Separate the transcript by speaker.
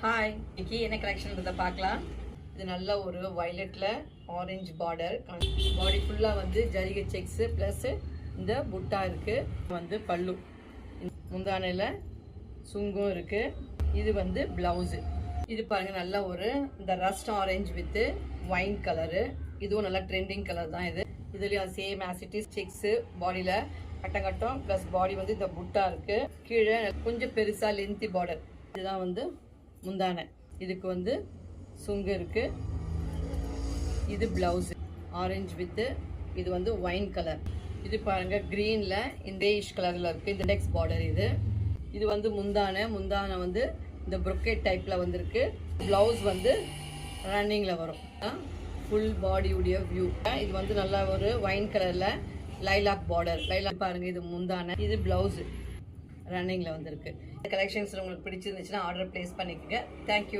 Speaker 1: Hi, இன்னைக்கு என்ன கலெக்ஷன்றதை பார்க்கலாம். இது நல்ல ஒரு வயலட்ல ஆரஞ்சு பார்டர், பாடி ஃபுல்லாக வந்து ஜரிகை செக்ஸு ப்ளஸ் இந்த புட்டா இருக்கு. வந்து பல்லு, முந்தானையில் சுங்கும் இருக்கு. இது வந்து பிளவுஸு. இது பாருங்க, நல்ல ஒரு இந்த rust orange with wine colour. இதுவும் நல்லா ட்ரெண்டிங் கலர் தான். இதுலயும் சேம் ஆசிட்டிஸ் செக்ஸு, பாடியில் கட்டம் ப்ளஸ் பாடி வந்து இந்த புட்டா இருக்கு. கீழே கொஞ்சம் பெருசா லென்த்தி பார்டர். இதுதான் வந்து முந்தானை. இதுக்கு வந்து சுங்கு இருக்கு. இது பிளவுஸ் ஆரஞ்சு வித் இது வந்து ஒயின் கலர். இது பாருங்க கிரீன்ல இந்த இஷ் கலர்ல இருக்கு. இந்த நெக்ஸ்ட் பார்டர். இது வந்து முந்தானை வந்து இந்த ப்ரொக்கேட் டைப்ல வந்திருக்கு. பிளவுஸ் வந்து ரன்னிங்ல வரும். ஃபுல் பாடியுடைய வியூ. இது வந்து நல்லா ஒரு ஒயின் கலர்ல லைலாக் பார்டர். லைலாக் பாருங்க, இது முந்தானை, இது பிளவுஸ் ரன்னிங்ல வந்திருக்கு. கலெக்ஷன்ஸ் உங்களுக்கு பிடிச்சிருந்துச்சுன்னா ஆர்டர் பிளேஸ் பண்ணிக்கோங்க. தேங்க்யூ.